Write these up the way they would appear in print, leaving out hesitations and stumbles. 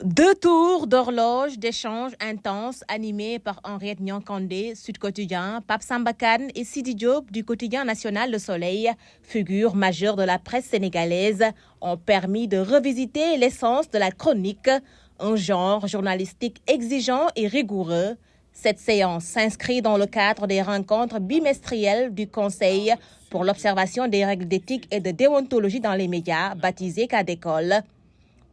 Deux tours d'horloge d'échanges intenses animés par Henriette Nyankandé, Sud Quotidien, Pape Samba Kane et Sidi Diop du quotidien national Le Soleil, figures majeures de la presse sénégalaise, ont permis de revisiter l'essence de la chronique, un genre journalistique exigeant et rigoureux. Cette séance s'inscrit dans le cadre des rencontres bimestrielles du Conseil pour l'observation des règles d'éthique et de déontologie dans les médias, baptisé Cas d'école.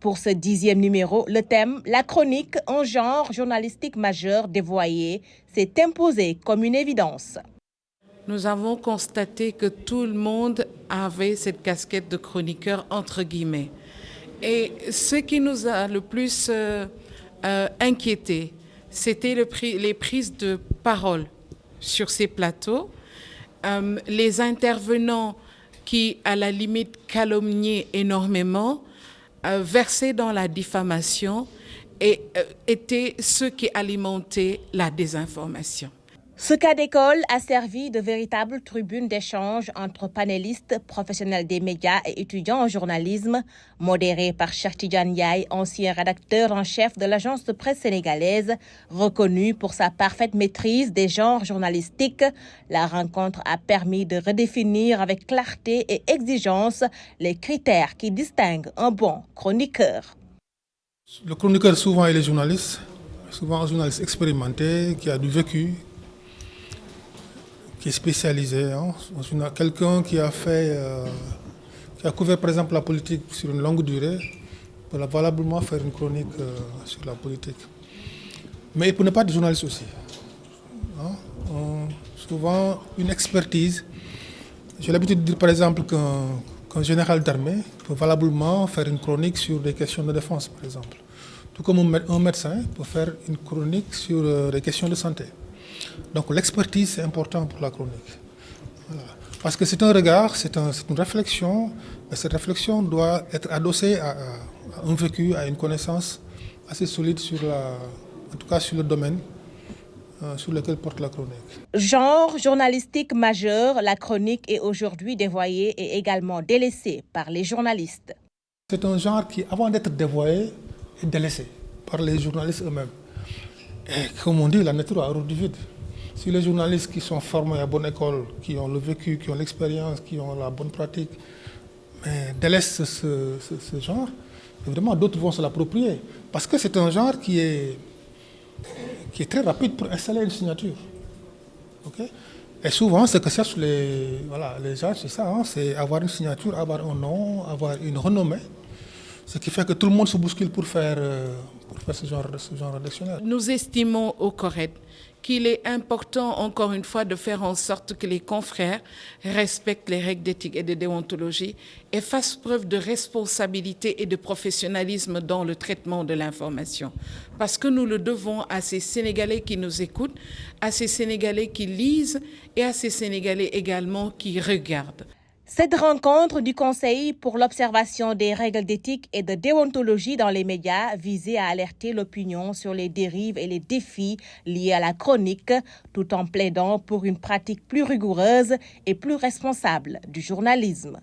Pour ce 10e numéro, le thème « La chronique, un genre journalistique majeur dévoyé » s'est imposé comme une évidence. Nous avons constaté que tout le monde avait cette casquette de chroniqueur entre guillemets. Et ce qui nous a le plus inquiété, c'était les prises de parole sur ces plateaux, les intervenants qui, à la limite, calomniaient énormément, versés dans la diffamation et étaient ceux qui alimentaient la désinformation. Ce cas d'école a servi de véritable tribune d'échange entre panélistes, professionnels des médias et étudiants en journalisme, modéré par Cheikh Tidiane Ndiaye, ancien rédacteur en chef de l'agence de presse sénégalaise, reconnu pour sa parfaite maîtrise des genres journalistiques. La rencontre a permis de redéfinir avec clarté et exigence les critères qui distinguent un bon chroniqueur. Le chroniqueur souvent est le journaliste, souvent un journaliste expérimenté qui a du vécu, qui est spécialisé, quelqu'un qui a couvert par exemple la politique sur une longue durée, peut valablement faire une chronique sur la politique. Mais il ne peut pas être journaliste aussi. Souvent une expertise. J'ai l'habitude de dire par exemple qu'un général d'armée peut valablement faire une chronique sur des questions de défense par exemple. Tout comme un médecin peut faire une chronique sur des questions de santé. Donc l'expertise, c'est important pour la chronique. Voilà. Parce que c'est un regard, c'est une réflexion, mais cette réflexion doit être adossée à un vécu, à une connaissance assez solide en tout cas sur le domaine sur lequel porte la chronique. Genre journalistique majeur, la chronique est aujourd'hui dévoyée et également délaissée par les journalistes. C'est un genre qui, avant d'être dévoyé, est délaissé par les journalistes eux-mêmes. Et comme on dit, la nature a horreur du vide. Si les journalistes qui sont formés à bonne école, qui ont le vécu, qui ont l'expérience, qui ont la bonne pratique, mais délaissent ce genre, évidemment d'autres vont se l'approprier. Parce que c'est un genre qui est très rapide pour installer une signature. Okay? Et souvent, ce que cherchent les gens, c'est ça, c'est avoir une signature, avoir un nom, avoir une renommée. Ce qui fait que tout le monde se bouscule pour faire ce genre rédactionnel. Nous estimons au CORED qu'il est important, encore une fois, de faire en sorte que les confrères respectent les règles d'éthique et de déontologie et fassent preuve de responsabilité et de professionnalisme dans le traitement de l'information. Parce que nous le devons à ces Sénégalais qui nous écoutent, à ces Sénégalais qui lisent et à ces Sénégalais également qui regardent. Cette rencontre du Conseil pour l'observation des règles d'éthique et de déontologie dans les médias visait à alerter l'opinion sur les dérives et les défis liés à la chronique, tout en plaidant pour une pratique plus rigoureuse et plus responsable du journalisme.